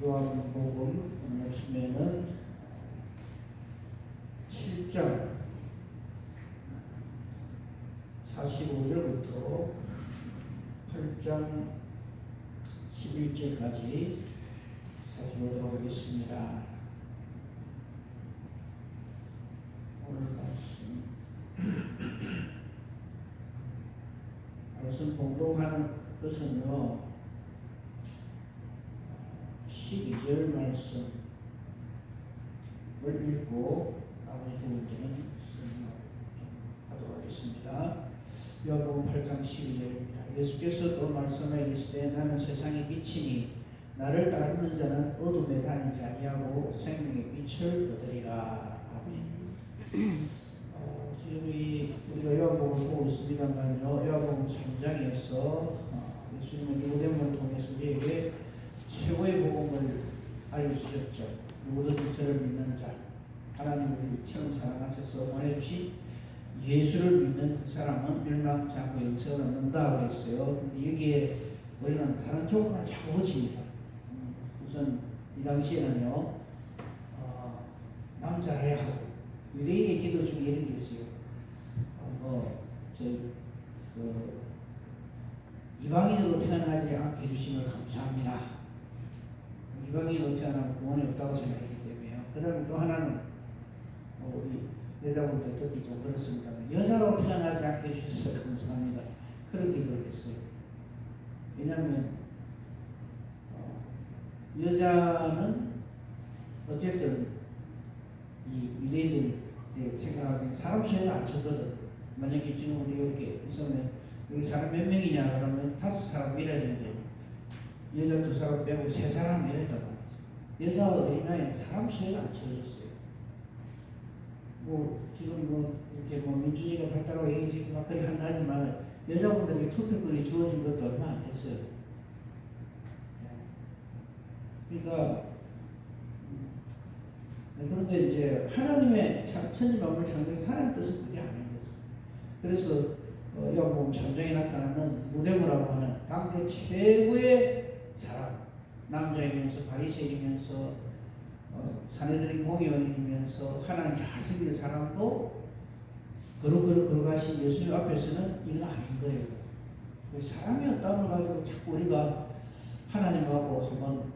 요한복음 말씀에는 7장 45절부터 8장 11절까지 살펴보도록 하겠습니다. 오늘 말씀 우선 봉독하는 것은요 12절 말씀을 읽고 나머지 두 번째는 하도록 하겠습니다. 요한복음 8장 12절입니다. 예수께서 또 말씀하여 이르시되 나는 세상의 빛이니 나를 따르는 자는 어둠에 다니지 아니하고 생명의 빛을 얻으리라. 아멘. 지금 우리가 요한복음을 보고 있습니다만요, 요한복음 3장에서 예수님은 니고데모를 통해서 우리에게 최고의 복음을 알려주셨죠. 누구든지 저를 믿는 자, 하나님을 이처럼 사랑하셔서 보내주신 예수를 믿는 그 사람은 멸망치 않고 영생을 얻는다 그랬어요. 근데 여기에 우리는 다른 조건을 자꾸 붙입니다. 우선 이 당시에는요, 남자라야 하고 유대인의 기도 중에 이런 게 있어요. 이방인으로 태어나지 않게 해주심을 감사합니다. 이방인으로 태어나면 구원이 없다고 생각하기 때문에요. 그 다음에 또 하나는 우리 여자분들 듣기 좀 그렇습니다. 여자로 태어나지 않게 해주셔서 감사합니다. 그런 기도를 했어요. 왜냐하면 여자는 어쨌든 이 유대인들이 생각할 때 사람 수에는 안 쳤거든. 만약에 지금 우리 이렇게 있으면 여기 사람 몇 명이냐 그러면 5사람 밀어야 되는데 여자 2사람 빼고 3사람 밀어야 된단 말이지. 여자와 어린아이는 사람 수에는 안 쳐졌어요. 지금 이렇게 민주주의가 발달하고 얘기지 막 그렇게 한다 하지만 여자분들에게 투표권이 주어진 것도 얼마 안 됐어요. 그러니까 그런데 이제 하나님의 천지 만물 창조에서 하나님 뜻은 그게 아닌 거죠. 그래서 요한복음 3장에 나타나는 니고데모라고 하는 당대 최고의 사람, 남자이면서 바리새인이면서 사내들인 공의원이면서 하나님 잘 섬기는 사람도 걸어가신 예수님 앞에서는 이건 아닌 거예요. 사람이었다는 걸 가지고 자꾸 우리가 하나님하고 한번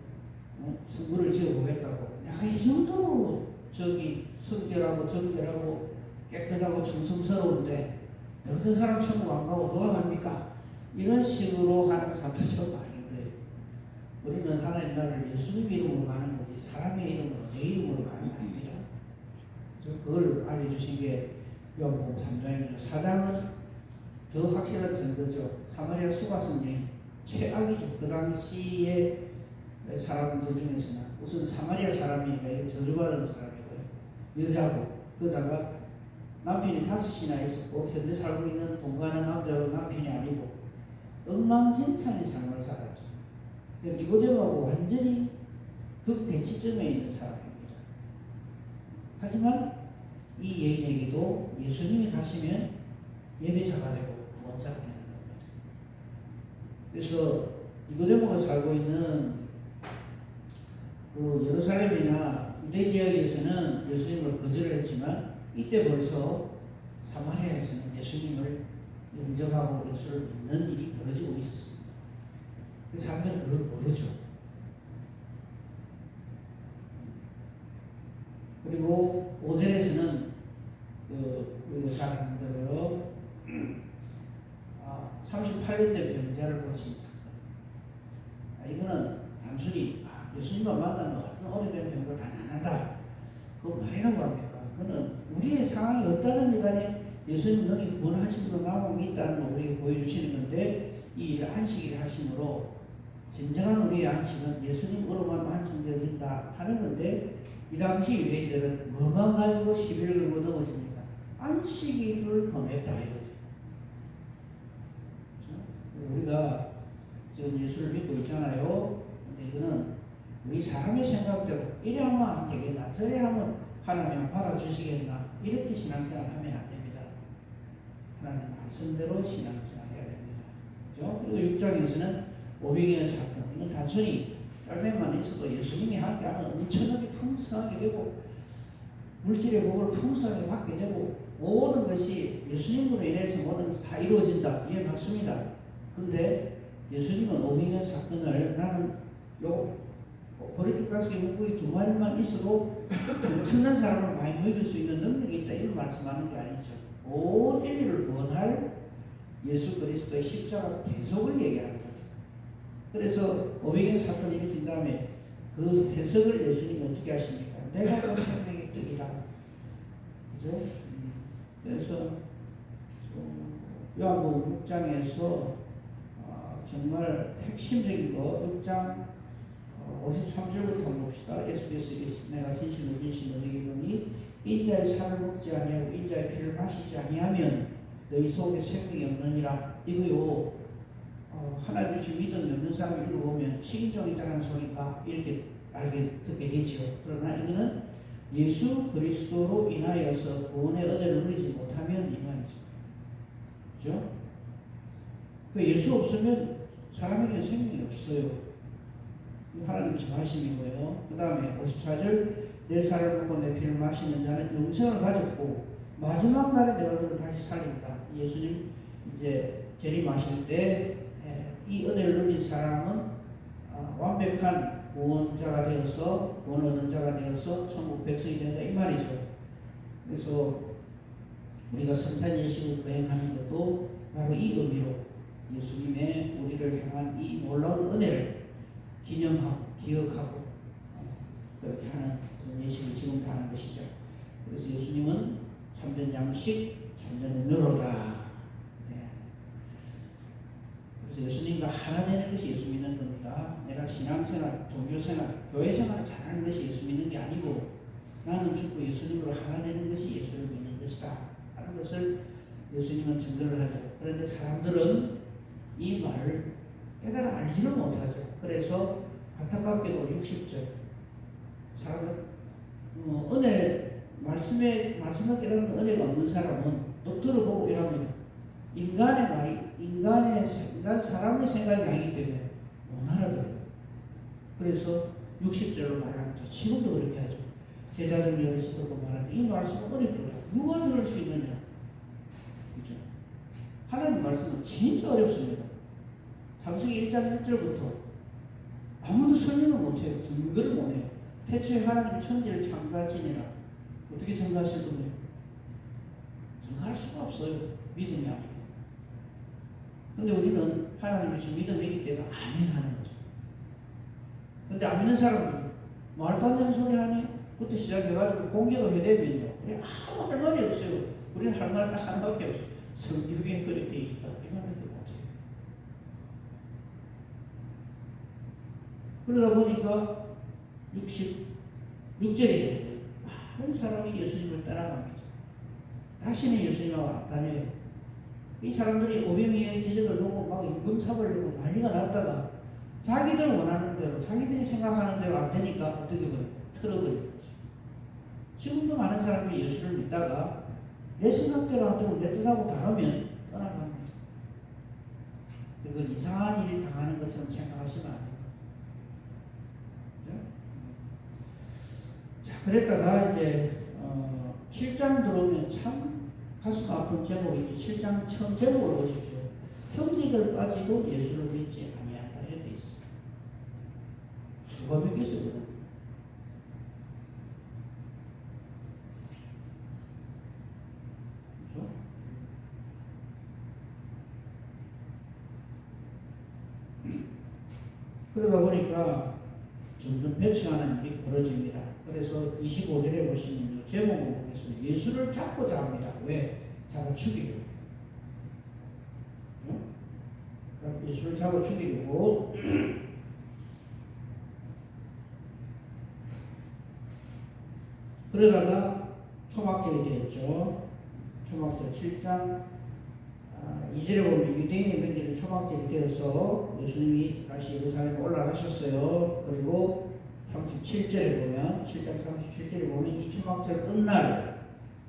승부를 지어보겠다고. 내가 이 정도로 성결하고 정결하고 깨끗하고 충성스러운데 어떤 사람 천국 안 가고 누가 갑니까? 이런 식으로 하는 사람도 좀 아닌 거예요. 우리는 하나님 나라를 예수님 이름으로 가는 거지 사람의 이름으로 내 이름으로 가는 게 아닙니다. 그래서 그걸 알려주신 게 요한복음 3장입니다. 4장은 더 확실한 증거죠. 사마리아 수가성 여인 최악이죠. 그 당시에 사람들 중에서는 우선 사마리아 사람이니까 저주받은 사람이고요. 여자고 그러다가 남편이 5이나 있었고 현재 살고 있는 동거하는 남자도 남편이 아니고 엉망진창의 삶을 살았죠. 니고데모하고 완전히 극대치점에 있는 사람입니다. 하지만 이 여인에게도 예수님이 가시면 예배자가 되고 구원자가 되는 겁니다. 그래서 니고데모가 살고 있는 그 예루살렘이나 유대 지역에서는 예수님을 거절을 했지만 이때 벌써 사마리아에서는 예수님을 인정하고 예수를 믿는 일이 벌어지고 있었습니다. 그 사람들은 그걸 모르죠. 그리고 5절에서는 우리가 잘 아는 대로 38년 된 병자를 고친 사건. 이거는 단순히 예수님만 만나면 어떤 오래된 병도 다 나는다. 그거 말이라고 합니까? 그거는 우리의 상황이 어떠든지 간에 예수님 능히 구원하심으로 남음이 있다는 걸 우리에게 보여주시는 건데 이 일을 안식일 하심으로 진정한 우리의 안식은 예수님으로만 완성되어진다 하는 건데 이 당시 유대인들은 뭐만 가지고 11을 걸고 넘어집니까? 안식일을 범했다 이거죠. 우리가 지금 예수를 믿고 있잖아요. 근데 이거는 우리 사람의 생각대로 이래 하면 안 되겠나 저래 하면 하나님 받아주시겠나 이렇게 신앙생활 하면 안 됩니다. 하나님 말씀대로 신앙생활 해야 됩니다. 그렇죠? 그리고 6장에서는 오병이어 사건 이건 단순히 딸내미만 있어도 예수님이 함께하면 엄청나게 풍성하게 되고 물질의 복을 풍성하게 받게 되고 모든 것이 예수님으로 인해서 모든 것이 다 이루어진다. 예, 맞습니다. 근데 예수님은 오병이어 사건을 나는 요 고리톱 가스에 물고기 2마리만 있어도 엄청난 사람을 많이 먹일 수 있는 능력이 있다. 이걸 말씀하는 게 아니죠. 온 인류를 구원할 예수 그리스도의 십자가 대속을 얘기하는 거죠. 그래서 오병이어 사건을 일으킨 다음에 그 해석을 예수님이 어떻게 하십니까? 내가 그 생명의 떡이라. 그죠? 그래서 요한복음 6장에서 정말 핵심적인 거 6장 53절부터 한번 봅시다. SBS 내가 진실로 너희에게 이르노니 인자의 살을 먹지 아니하고 인자의 피를 마시지 아니하면 너희 속에 생명이 없느니라. 이거요 하나님 주신 믿음이 없는 사람이 읽어보면 식인종이다라는 소리가 이렇게 듣게 되죠. 그러나 이거는 예수 그리스도로 인하여서 구원의 은혜를 누리지 못하면 이 말이죠. 그죠? 그 예수 없으면 사람에게 생명이 없어요. 하나님 말씀이고요. 그 다음에 54절 내 살을 먹고 내 피를 마시는 자는 영생을 가졌고 마지막 날에 내가 그를 다시 살린다. 예수님 이제 재림하실 때 이 은혜를 누린 사람은 완벽한 구원자가 되어서 구원 얻은 자가 되어서 천국 백성이 된다 이 말이죠. 그래서 우리가 성탄 예식을 거행하는 것도 바로 이 의미로 예수님의 우리를 향한 이 놀라운 은혜를 기념하고 기억하고 그렇게 하는 그런 예식을 지금 다 하는 것이죠. 그래서 예수님은 참된 양식, 참된 음료로다. 그래서 예수님과 하나 되는 것이 예수 믿는 겁니다. 내가 신앙생활, 종교생활, 교회생활을 잘하는 것이 예수 믿는 게 아니고 나는 죽고 예수님으로 하나 되는 것이 예수를 믿는 것이다 하는 것을 예수님은 증거를 하죠. 그런데 사람들은 이 말을 깨달아 알지를 못하죠. 그래서 안타깝게도 60절 사람은 말씀을 깨닫는 은혜가 없는 사람은 또 들어보고 이럽니다. 인간 사람의 생각이 아니기 때문에 못 알아들어요. 그래서 60절로 말합니다. 지금도 그렇게 하죠. 제자 중에 어디서 듣고 말하는데 이 말씀은 어렵더라. 누가 들을 수 있느냐? 그죠? 하나님 말씀은 진짜 어렵습니다. 창세기 1장 1절부터 아무도 설명을 못해요. 증거를 못해요. 태초에 하나님이 천지를 창조하시니라. 어떻게 창조하실 겁니까? 증거할 수가 없어요. 믿음이 아니고. 근데 우리는 하나님 주신 믿음이기 때문에 아멘 하는 거죠. 근데 안 믿는 사람들은 말도 안 되는 소리 하네? 그것도 시작해가지고 공격을 해대면요. 우리 아무 할 말이 없어요. 우리는 할 말 딱 하나밖에 없어요. 성경에 그렇게 돼 있다. 이 말밖에 못해요. 그러다 보니까 66절에 많은 사람이 예수님을 따라갑니다. 다시는 예수님하고 안 다녀요. 이 사람들이 오병이어의 기적을 보고 막 임금 잡으려고 난리가 났다가 자기들 원하는 대로 자기들이 생각하는 대로 안 되니까 어떻게 그래요? 틀어버리는 거죠. 지금도 많은 사람들이 예수를 믿다가 내 생각대로 안 되고 내 뜻하고 다르면 떠나갑니다. 그건 이상한 일을 당하는 것처럼 생각하시면 안 돼요. 자, 그랬다가 이제 7장 들어오면 참 가슴 아픈 제목이죠. 7장 처음 제목을 보십시오. 형제들까지도 예수를 믿지 아니한다. 이렇게 돼 있어요. 누가 믿겠어요? 그렇죠? 그러다 보니까 점점 배척하는 일이 벌어집니다. 그래서 25절에 보시면요. 제목을 보겠습니다. 예수를 잡고자 합니다. 왜? 잡아 죽이려고. 예수를 잡아 죽이려고. 그러다가 초막절이 되었죠. 초막절 7장 2절에 보면 유대인의 명절에 초막절이 되어서 예수님이 다시 예루살렘에 올라가셨어요. 그리고 37절에 보면 7장 37절에 보면 이 초막절 끝날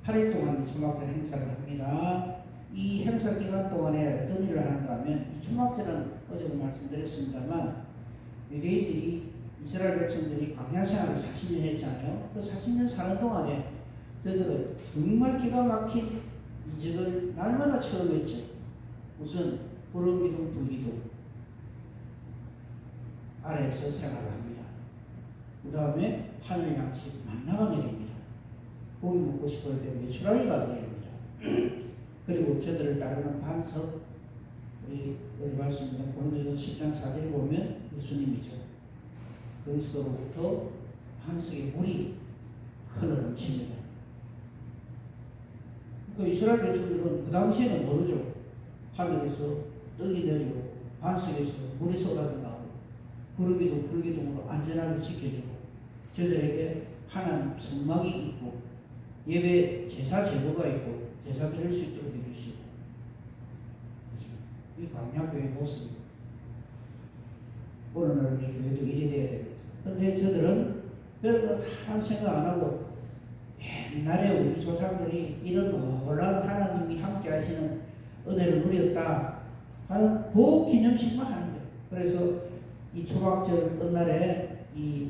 8일 동안 이 초막절 행사를 합니다. 이 행사 기간 동안에 어떤 일을 하는가 하면 이 초막절은 어제도 말씀드렸습니다만 유대인들이 이스라엘 백성들이 광야 생활을 40년 했잖아요. 그 40년 사는 동안에 저들은 정말 기가 막힌 이적을 날마다 체험했죠. 우선 구름기둥 불기둥 아래에서 생활을 합니다. 그 다음에 하늘 양식 만나가 내립니다. 고기 먹고 싶을 때 메추라기가 내립니다. 그리고 저들을 따르는 반석, 우리 말씀입니다. 고린도서 10장 4절 보면 예수님이죠. 그리스도로부터 반석의 물이 흘러넘칩니다. 그 이스라엘 백성들은 그 당시에는 모르죠. 하늘에서 떡이 내리고 반석에서 물이 쏟아져나오고 구르기둥 불기둥으로 안전하게 지켜주고 저들에게 하나님 성막이 있고 예배 제사 제도가 있고 제사 드릴 수 있도록 해주시고 이 광야교회 모습입니다. 오늘날 우리 교회도 이래 돼야 됩니다. 근데 저들은 그런 거 다 생각 안 하고 옛날에 우리 조상들이 이런 놀라운 하나님이 함께 하시는 은혜를 누렸다 하는 그 기념식만 하는 거예요. 그래서 이 초막절 끝날에 이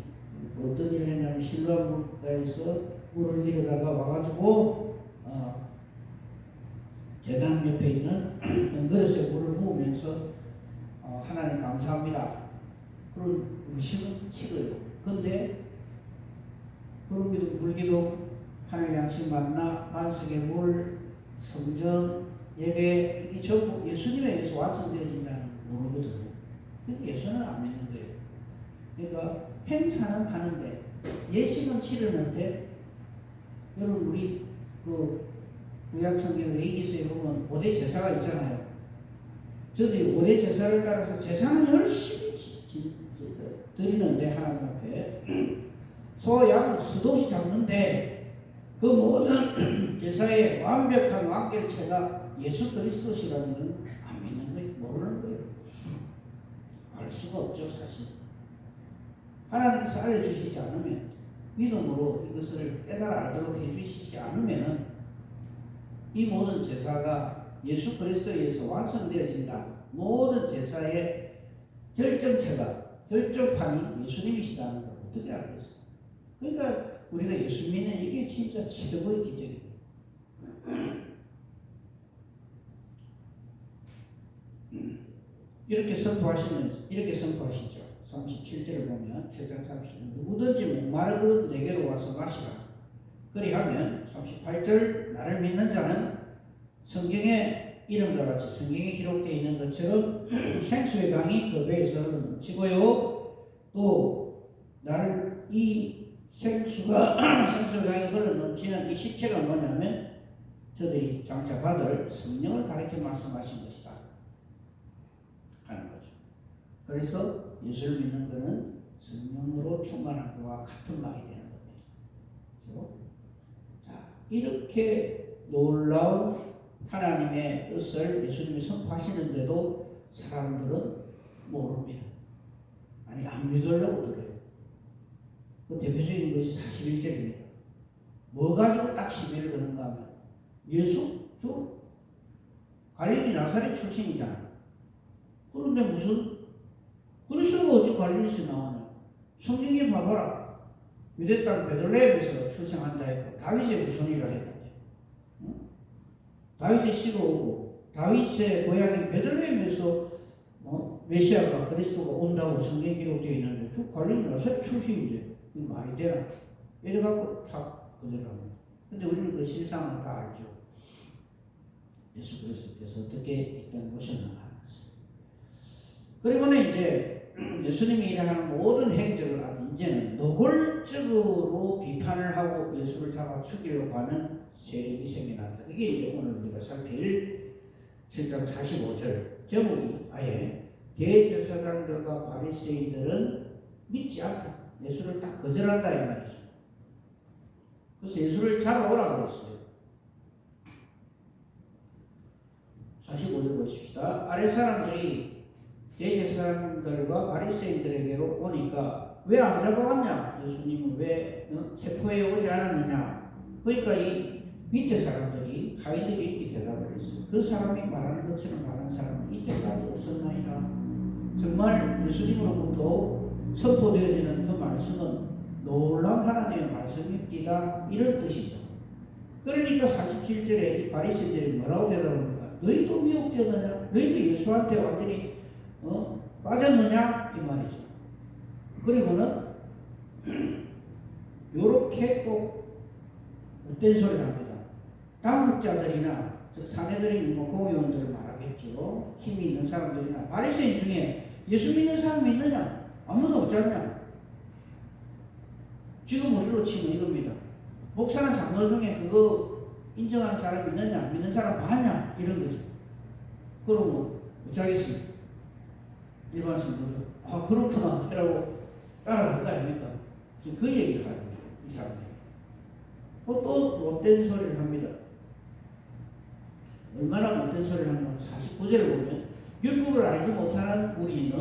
어떤 일을 했냐면 실로암 물가에서 물을 들여다가 와가지고 제단 옆에 있는 그릇에 물을 부으면서 하나님 감사합니다. 그런 의식은 치러요. 근데 구름기둥 불기둥 하늘 양식 만나 반석의 물 성전 예배 이게 전부 예수님에 의해서 완성되어진다는 모르거든요. 그러니까 예수는 안 믿는 거예요. 그러니까 행사는 하는데 예식은 치르는데 여러분 우리 그 구약 성경 레위기서에 보면 5대 제사가 있잖아요. 저들이 5대 제사를 따라서 제사는 열심히 드리는데 하나님 앞에 소 양은 수도 없이 잡는데 그 모든 제사의 완벽한 완결체가 예수 그리스도시라는 건 안 믿는 거예요. 모르는 거예요. 알 수가 없죠 사실. 하나님께서 알려주시지 않으면 믿음으로 이것을 깨달아 알도록 해주시지 않으면 이 모든 제사가 예수 그리스도에 의해서 완성되어진다. 모든 제사의 결정판이 예수님이시다는 걸 어떻게 알겠어요? 그러니까 우리가 예수 믿는 이게 진짜 최고의 기적이에요. 이렇게 선포하시죠. 37절을 보면 7장 30절 누구든지 목마르거든 내게로 와서 마시라. 그리하면 38절 나를 믿는 자는 성경에 이름과 같이 성경에 기록되어 있는 것처럼 생수의 강이 그 배에서 넘치고요. 또 나를 이 생수의 강이 흘러 넘치는 이 시체가 뭐냐면 저들이 장차 받을 성령을 가리켜 말씀하신 것이다 하는 거죠. 그래서 예수를 믿는 것은 성령으로 충만한 것과 같은 말이 되는 겁니다. 그렇죠? 자, 이렇게 놀라운 하나님의 뜻을 예수님이 선포하시는데도 사람들은 모릅니다. 아니 안 믿으려고 들어요. 그 대표적인 것이 41절입니다. 뭐 가지고 딱 시비를 거는가 하면 예수? 저 갈릴리 나사렛 출신이잖아. 그런데 무슨 그리스도가 어찌 갈릴리에서 나오냐. 성경에 봐봐라. 유대 땅 베들레헴에서 출생한다 했고 다윗의 후손이라 했는데 다윗의 씨로 오고 다윗의 고향인 베들레헴에서 메시아가 그리스도가 온다고 성경에 기록되어 있는데 저 갈릴리 나사렛 출신인데 그게 말이 되나? 이래갖고 다 거절합니다. 근데 우리는 그 실상을 다 알죠. 예수 그리스도께서 어떻게 있던 것을 알았어요. 그리고는 이제 예수님이 일하는 모든 행적을 아는 이제는 노골적으로 비판을 하고 예수를 잡아 죽이려고 하는 세력이 생겨났다. 이게 이제 오늘 우리가 살필 7장 45절 제목이 아예 대제사장들과 바리새인들은 믿지 않다. 예수를 딱 거절한다 이 말이죠. 그래서 예수를 잡아오라고 그랬어요. 45절 보십시다. 아래 사람들이 대제사장들과 바리새인들에게로 오니까 왜 안 잡아왔냐? 예수님은 왜 체포해 오지 않았느냐? 그러니까 이 밑에 사람들이 가이들이 이렇게 대답을 했어요. 그 사람이 말하는 것처럼 말하는 사람은 이때까지 없었나이다. 정말 예수님으로부터 선포되어지는 그 말씀은 놀라운 하나님의 말씀입니다. 이런 뜻이죠. 그러니까 47절에 이 바리새인들이 뭐라고 대답합니까? 너희도 미혹되느냐? 너희도 예수한테 완전히 빠졌느냐? 이 말이죠. 그리고는 요렇게 또 못된 소리를 합니다. 당국자들이나 즉 사내들이 공의원들을 말하겠죠. 힘이 있는 사람들이나 바리새인 중에 예수 믿는 사람이 있느냐? 아무도 없지 않냐? 지금 우리로 치면 이겁니다. 목사나 장로 중에 그거 인정하는 사람이 있느냐? 믿는 사람 많냐? 이런 거죠. 그러면 어쩌겠습니까? 일반 성도들 그렇구나 라고 따라갈 거 아닙니까? 지금 그 얘기를 하는 거예요. 이 사람들이. 또 못된 소리를 합니다. 얼마나 못된 소리를 하냐면 49절을 보면 율법을 알지 못하는 우리는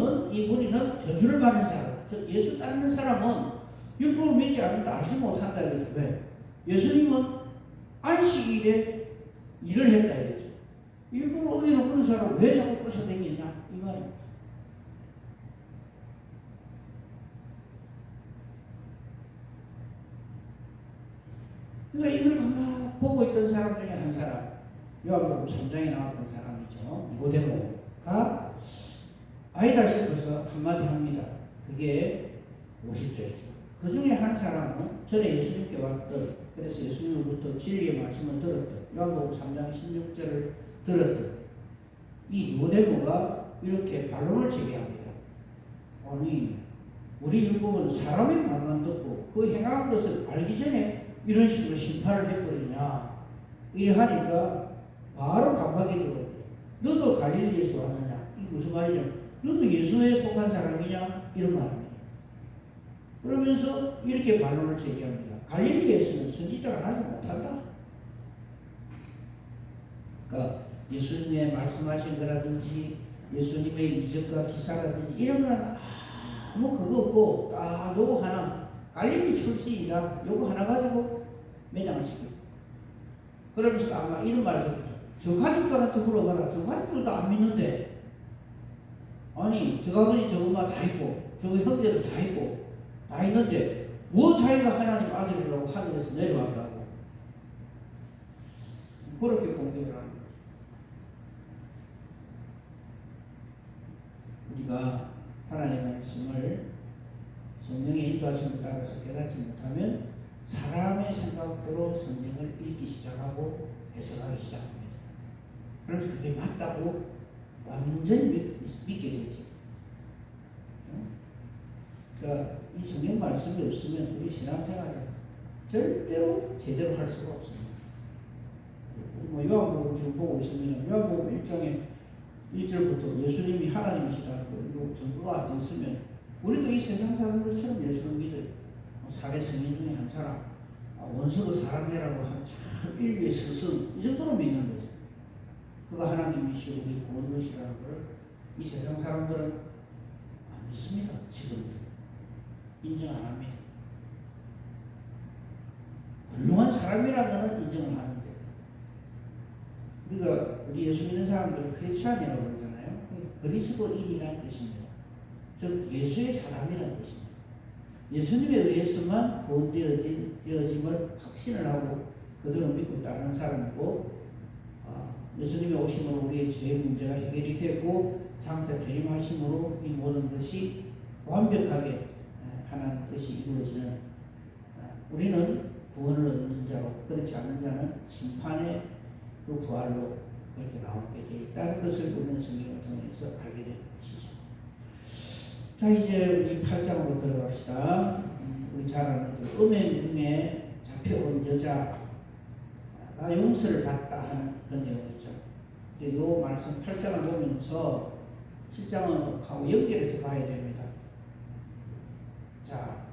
저주를 받는 자다. 즉 예수 따르는 사람은 율법을 믿지 않는다, 알지 못한다는 거죠. 왜? 예수님은 안식일에 일을 했다 이거죠. 율법을 어기는 사람 왜 자꾸 쫓아다니냐 이 말입니다. 그러니까 이걸 가만 보고 있던 사람 중에 한 사람, 요한복음 3장에 나왔던 사람이죠. 니고데모가 아니다 싶어서 한마디 합니다. 그게 50절이죠. 그 중에 한 사람은 전에 예수님께 왔던, 그래서 예수님으로부터 진리의 말씀을 들었던, 요한복음 3장 16절을 들었던 이 니고데모가 이렇게 반론을 제기합니다. 아니, 우리 율법은 사람의 말만 듣고 그 행한 것을 알기 전에 이런 식으로 심판을 해버리냐. 이래 하니까 바로 반박이 들어오죠. 너도 갈릴리에서 왔느냐? 이게 무슨 말이냐? 너도 예수에 속한 사람이냐? 이런 말입니다. 그러면서 이렇게 반론을 제기합니다. 갈릴리에서는 선지자가 나지 못한다. 그러니까 예수님의 말씀하신 거라든지 예수님의 이적과 기사라든지 이런 건 아무 그거 없고 딱 요거 하나 갈릴리 출신이다. 요거 하나 가지고 매장을 시켜요. 그러면서 아마 이런 말을 했죠. 저 가족들한테 물어봐라. 저 가족들도 안 믿는데 아니 저 아버지 저 엄마 다 있고 저 형제들 다 있고 다 있는데 뭐 자기가 하나님 아들이라고 하늘에서 내려왔다고 그렇게 공격을 하는 거예요. 우리가 하나님의 말씀을 성령의 인도하심을 따라서 깨닫지 못하면 사람의 생각대로 성경을 읽기 시작하고 해석하기 시작합니다. 그래서 그게 맞다고 완전히 믿게 되죠. 그러니까 이 성경 말씀이 없으면 우리 신앙생활을 절대로 제대로 할 수가 없습니다. 요한복음 지금 보고 있으면 요한복음 1장에 1절부터 예수님이 하나님이시다고 이거 증거가 안 있으면 우리도 이 세상 사람들처럼 예수를 믿어요. 사대 성인 중에 한 사람, 원수도 사랑해라고 한 참 일류의 스승, 이 정도로 믿는 거죠. 그가 하나님이시고 우리 구원주시라는 걸 이 세상 사람들은 안 믿습니다. 지금도 인정 안 합니다. 훌륭한 사람이라는 건 인정을 하는데 우리 예수 믿는 사람들은 크리스찬이라고 그러잖아요. 그리스도인이라는 뜻입니다. 즉 예수의 사람이라는 뜻입니다. 예수님에 의해서만 구원되어짐을 확신을 하고 그들은 믿고 따르는 사람이고 예수님의 오심으로 우리의 죄의 문제가 해결이 됐고 장차 재림하심으로 이 모든 것이 완벽하게 하나님 뜻이 이루어지는 우리는 구원을 얻는 자로 그렇지 않는 자는 심판의 그 부활로 그렇게 나오게 되어 있다는 것을 우리는 성경을 통해서 알게 되는 것이죠. 자 이제 우리 8장으로 들어갑시다. 우리 잘 아는 그 음행 중에 잡혀온 여자가 용서를 받다 하는 그런 내용이죠. 이 말씀 8장을 보면서 7장하고 연결해서 봐야 됩니다. 자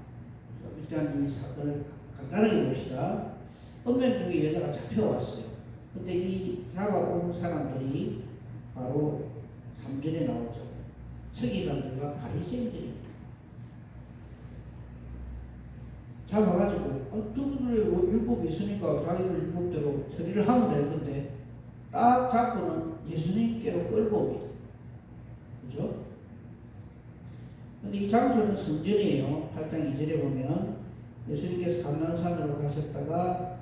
일단 이 사건을 간단하게 봅시다. 음행 중에 여자가 잡혀왔어요. 근데 이 잡아온 사람들이 바로 3절에 나오죠. 서기관들과 바리새인들입니다. 잡아가지고 저분들의 율법이 있으니까 자기들 율법대로 처리를 하면 될 건데 딱 잡고는 예수님께로 끌고 옵니다. 그죠? 근데 이 장소는 성전이에요. 8장 2절에 보면 예수님께서 감람산으로 가셨다가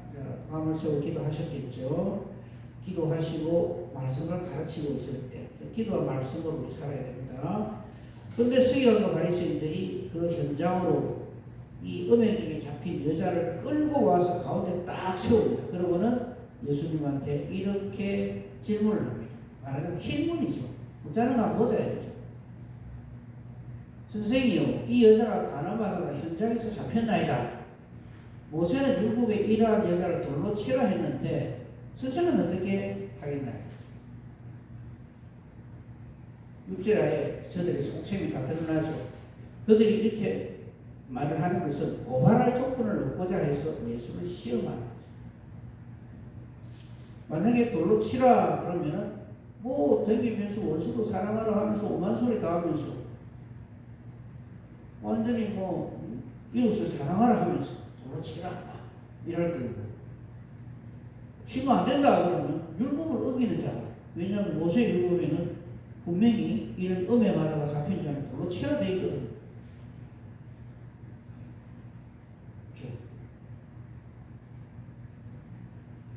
밤을 새워 기도하셨겠죠. 기도하시고 말씀을 가르치고 있을 때 기도와 말씀으로 우리 살아야 됩니다. 그런데 서기관과 바리새인들이 그 현장으로 이 음행 중에 잡힌 여자를 끌고 와서 가운데 딱 세웁니다. 그러고는 예수님한테 이렇게 질문을 합니다. 말하자면 흰문이죠. 모자는가 모자야죠. 선생이요, 이 여자가 가늠하다가 현장에서 잡혔나이다. 모세는 율법에 이러한 여자를 돌로 치라 했는데 선생은 어떻게 하겠나요? 6절에 저들의 속셈이 다 드러나죠. 그들이 이렇게 말을 하는 것은 고발할 조건을 얻고자 해서 예수를 시험하는 거죠. 만약에 돌로 치라 그러면은 뭐 댕기면서 원수도 사랑하라 하면서 오만 소리 다 하면서 완전히 뭐 이웃을 사랑하라 하면서 돌로 치라 이럴 거예요. 치면 안 된다 그러면 율법을 어기는 자다. 왜냐하면 모세 율법에는 분명히 이런 음행하다가 잡힌 자는 돌로 치라 돼 있거든요.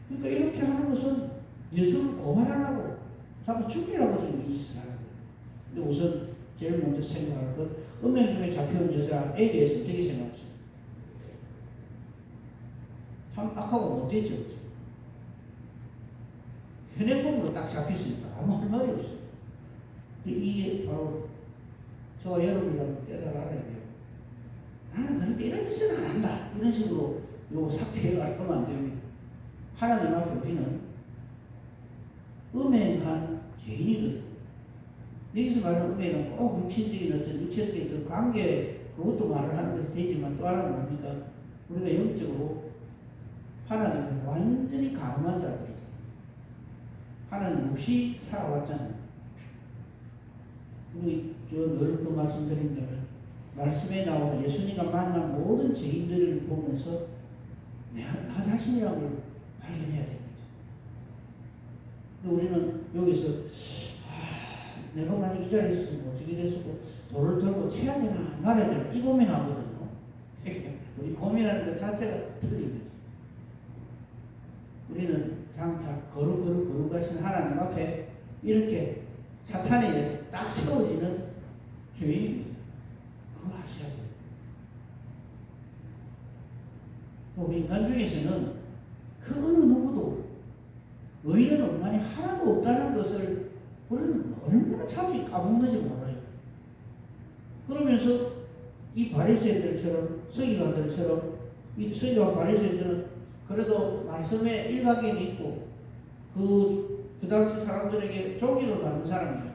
그러니까 이렇게 하는 것은 예수를 고발하려고 자꾸 죽이라고 지금 이 짓을 하는 거예요. 근데 우선 제일 먼저 생각할 것, 음행 중에 잡혀온 여자에 대해서 어떻게 생각하세요? 참 악하고 못됐죠. 현행범으로 딱 잡혔으니까 아무 할 말이 없어요. 이게 바로 저와 여러분이라도 깨달아 알아야 돼요. 나는 그런데 이런 짓은 안 한다. 이런 식으로 요거 삭제해가 하면 안 됩니다. 하나님 앞에 우리는 음행한 죄인이거든. 여기서 말하는 음행은 꼭 육신적인 어떤 육체적인 그 관계 그것도 말을 하는 것이 되지만 또 하나는 뭡니까? 우리가 영적으로 하나님을 완전히 가늠한 자들이죠. 하나님 없이 살아왔잖아요. 우리 늘 그 말씀 드린다면 말씀에 나오는 예수님과 만난 모든 죄인들을 보면서 나 자신이라는 걸 발견해야 됩니다. 근데 우리는 여기서 내가 만약 이 자리에 있으면 어떻게 됐었고 돌을 들고 쳐야 되나 말아야 되나 이 고민하거든요. 우리 고민하는 것 자체가 틀린 거죠. 우리는 장차 거룩하신 하나님 앞에 이렇게 사탄에 의해서 딱 세워지는 죄인입니다. 그거 아셔야 돼요. 우리 인간 중에서는 그 어느 누구도 의인은 없나니 하나도 없다는 것을 우리는 얼마나 자주 까먹는지 몰라요. 그러면서 이 바리새인들처럼 서기관들처럼 이 서기관 바리새인들은 그래도 말씀에 일가견이 있고 그 당시 사람들에게 존경을 받는 사람이죠.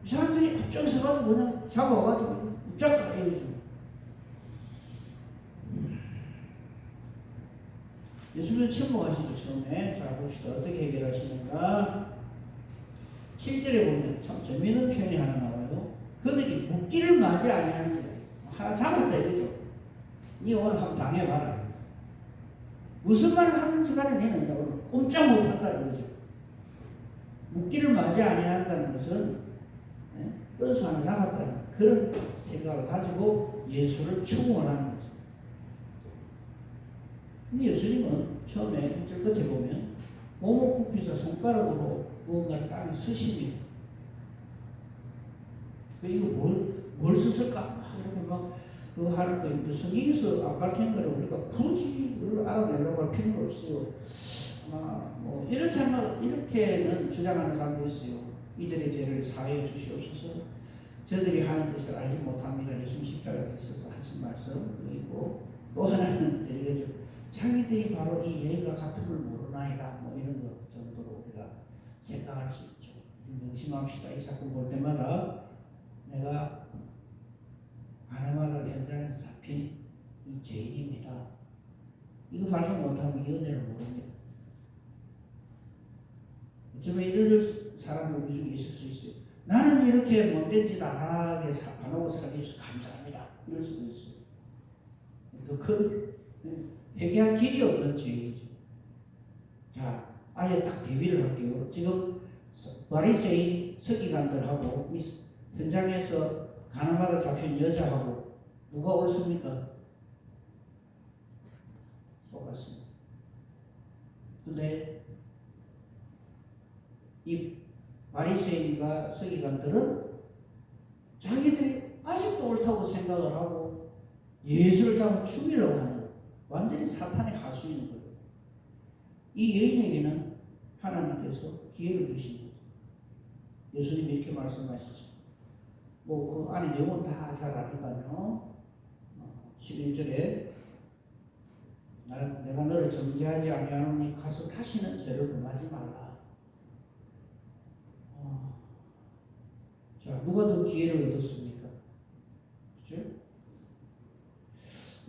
이 사람들이 앞장서 가지고 그냥 잡아가지고 붙잡고 이러죠. 예수님은 침묵하시죠. 처음에. 자 봅시다. 어떻게 해결하시는가. 7절에 보면 참 재미있는 표현이 하나 나와요. 그들이 묻기를 맞이 아니하는 자. 하나 잡았다 이거죠. 니 오늘 한번 당해봐라. 무슨 말을 하든지 간에 너는 오늘 꼼짝 못한다 이거죠. 묻기를 맞이 아니한다는 것은 끈수 하나 잡았다는 그런 생각을 가지고 예수를 추궁하는 거죠. 근데 예수님은 처음에 1절 끝에 보면 몸을 굽히사 손가락으로 무언가를 땅에 쓰십니다. 이거 뭘 썼을까? 이렇게 막 그거 하는 거 성경에서 안 밝힌 거를 우리가 굳이 그걸 알아내려고 할 필요는 없어요. 뭐 이런 생각 이렇게는 주장하는 사람도 있어요. 이들의 죄를 사하여 주시옵소서. 저들이 하는 것을 알지 못합니다. 예수님 십자가에 있어서 하신 말씀 그리고 또 하나는 이거죠. 자기들이 바로 이 예의가 같음을 모르나이다. 뭐 이런 것 정도로 우리가 생각할 수 있죠. 명심합시다. 이 사건 볼 때마다 내가 가늠하다 현장에서 잡힌 이 죄인입니다. 이거 발견 못하면 이 은혜를 모릅니다. 어쩌면 이럴 사람도 우리 중에 있을 수 있어요. 나는 이렇게 못된 짓 안 하게 안 하고 살게 해주셔서 감사합니다. 이럴 수도 있어요. 더 큰 회개할 길이 없는 죄이죠. 자, 아예 딱 대비를 할게요. 지금 바리새인 서기관들하고 이 현장에서 가나마다 잡힌 여자하고 누가 옳습니까? 똑같습니다. 근데 이 바리새인과 서기관들은 자기들이 아직도 옳다고 생각을 하고 예수를 잡아 죽이려고 하는 거예요. 완전히 사탄의 하수인 거예요. 이 여인에게는 하나님께서 기회를 주신 거예요. 예수님이 이렇게 말씀하시죠. 뭐 그 안에 내용은 다 잘 아니까요. 11절에 내가 너를 정죄하지 아니하노니 가서 다시는 죄를 범하지 말라. 자, 누가 더 기회를 얻었습니까? 그렇죠?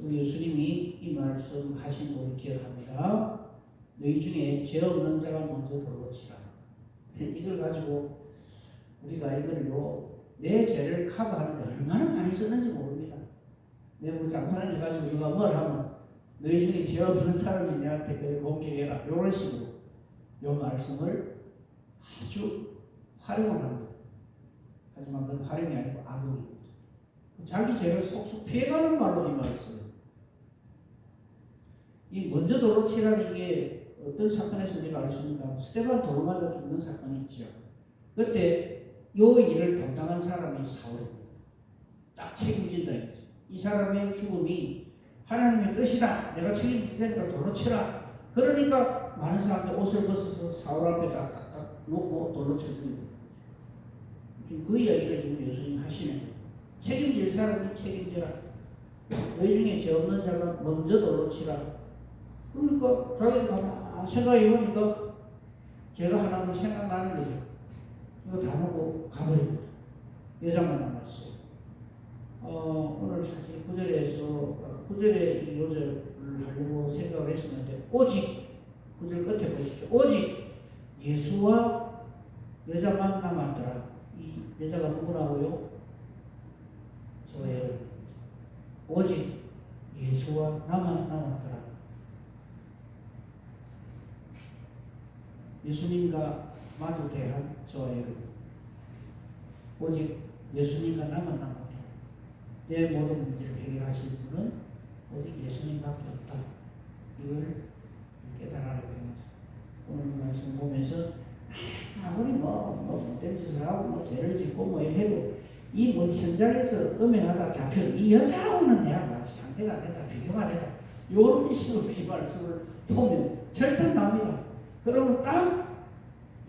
예수님이 이 말씀 하신 걸 기억합니다. 너희 중에 죄 없는 자가 먼저 돌로 치라. 이걸 가지고 우리가 이걸로 내 죄를 커버하는데 얼마나 많이 쓰는지 모릅니다. 내가 장판을 가지고 누가 뭘 하면 너희 중에 죄 없는 사람이 내한테 그를 공격해라. 이런 식으로 이 말씀을 아주 활용을 합니다. 하지만 그건 활용이 아니고 악용입니다. 자기 죄를 속속 피해가는 말로 이 말을 써요. 이 먼저 돌로 치라는 게 어떤 사건에서 우리가 알 수 있는가? 스데반 돌로 맞아 죽는 사건이 있죠. 그때 이 일을 담당한 사람이 사울입니다. 딱 책임진다 이거죠. 이 사람의 죽음이 하나님의 뜻이다. 내가 책임질 테니까 돌로 치라. 그러니까 많은 사람들 옷을 벗어서 사울 앞에 딱 놓고 돌로 쳐 죽이고. 지금 그 이야기를 지금 예수님 하시는 거예요. 책임질 사람이 책임져라. 너희 중에 죄 없는 자가 먼저 돌로 치라. 그러니까 자기를 가만 생각해 보니까 죄가 하나둘 생각나는 거죠. 이거 다 놓고 가버립니다. 여자만 남았어요. 오늘 사실 9절에 이 요절을 하려고 생각을 했었는데, 오직, 9절 끝에 보십시오. 오직 예수와 여자만 남았더라. 이 여자가 누구라고요? 저예요. 오직 예수와 나만 남았더라. 예수님과 마주 대한 저와 여러분, 오직 예수님과 나만 남았다. 내 모든 문제를 해결하실 분은 오직 예수님밖에 없다. 이걸 깨달아야 됩니다. 오늘 말씀 보면서 아무리 못된 짓을 하고 죄를 짓고 해도 이 현장에서 음행하다 잡힌 이 여자하고는 내가 상대가 안 된다, 비교가 안 된다. 이런 식으로 이 말씀을 보면 절단납니다. 그러면 딱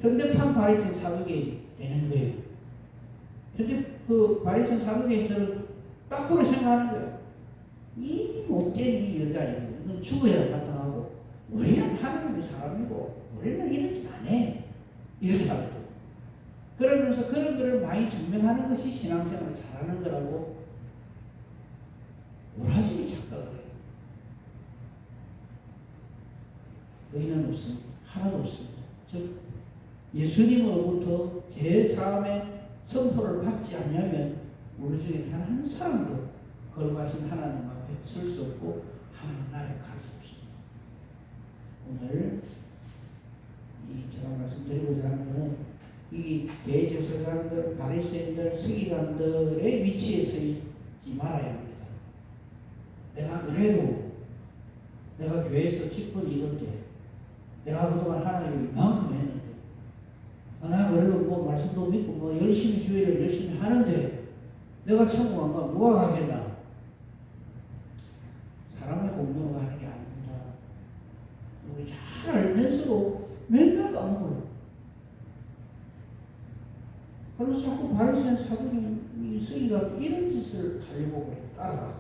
현대판 바리새인 사두개인 되는 거예요. 현대 그 바리새인 사두개인들은 딱 그렇게 생각하는 거예요. 이 못된 이 여자애는 죽어야 마땅하고 우리는 하나님의 사람이고 우리는 이런 짓 안 해. 이렇게 하거든. 그러면서 그런 거를 많이 증명하는 것이 신앙생활을 잘하는 거라고 오라지게 착각을 해요. 의인은 없습니다. 하나도 없습니다. 즉 예수님으로부터 제3의 선포를 받지 않으면 우리 중에 단 한 사람도 거룩하신 하나님 앞에 설 수 없고 하나님 나라에 갈 수 없습니다. 오늘 제가 말씀드리고자 하는 것은 이 대제사장들, 바리새인들, 서기관들의 위치에 서지 말아야 합니다. 내가 그래도 내가 교회에서 직분 이건데 내가 그동안 하나님을 이만큼 했는데 나 그래도 말씀도 믿고 열심히 주의를 열심히 하는데 내가 천국 안 가면 누가 가겠나? 사람의 공로로 가는 게 아닙니다. 우리 잘 알면서도 맨날 까먹어요. 그래서 자꾸 바리새인 사두개인 서기가 이런 짓을 하려고 그래요. 따라가.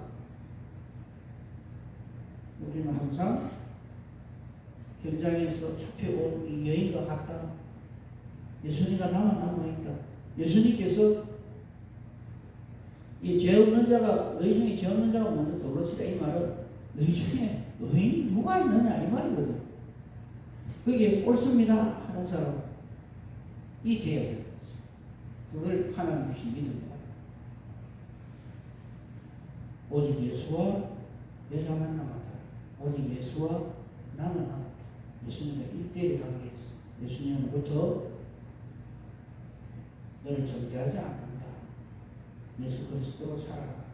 우리는 항상 현장에서 잡혀온 이 여인과 같다. 예수님과 나만 남아있다. 예수님께서 이 죄 없는 자가, 너희 중에 죄 없는 자가 먼저 돌로 치라. 이 말은 너희 중에 의인이 누가 있느냐 이 말이거든. 그게 옳습니다 하는 사람이 돼야 돼요. 그걸 하나님 주신 믿음입니다. 오직 예수와 여자만 남았다. 오직 예수와 나만 남았다. 예수님과 1대1 관계에서 예수님으로부터 너를 정죄하지 않는다. 예수 그리스도로 살아라.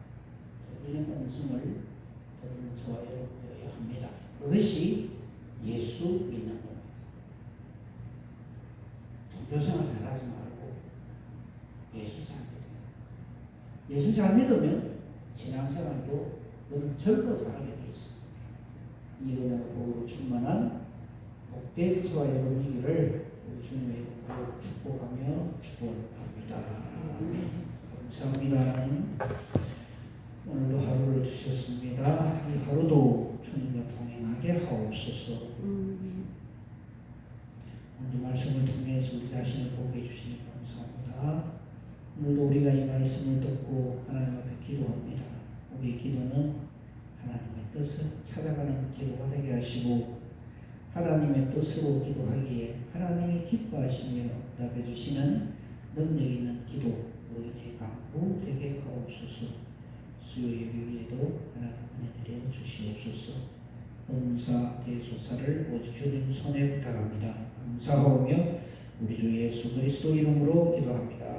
이런 음성을 듣는 저와 여러분이어야 합니다. 그것이 예수 믿는 겁니다. 종교생활 잘하지 말고 예수 잘 믿어요. 예수 잘 믿으면 신앙생활도 그건 절로 잘하게 돼 있습니다. 이 은혜로 충만한 복된 저와 여러분이기를 주님의 이름으로 축복하며 축복합니다. 감사합니다. 오늘도 하루를 주셨습니다. 이 하루도 주님과 동행하게 하옵소서. 오늘 말씀을 통해서 우리 자신을 보게 해주시니 감사합니다. 오늘도 우리가 이 말씀을 듣고 하나님 앞에 기도합니다. 우리의 기도는 하나님의 뜻을 찾아가는 기도가 되게 하시고 하나님의 뜻으로 기도하기에 하나님이 기뻐하시며 응답해 주시는 능력 있는 기도, 의인의 강구 되게 하옵소서. 수요 예배에도 하나님 은혜 내려 주시옵소서. 은사 대소사를 오직 주님 손에 부탁합니다. 감사하오며 우리 주 예수 그리스도 이름으로 기도합니다.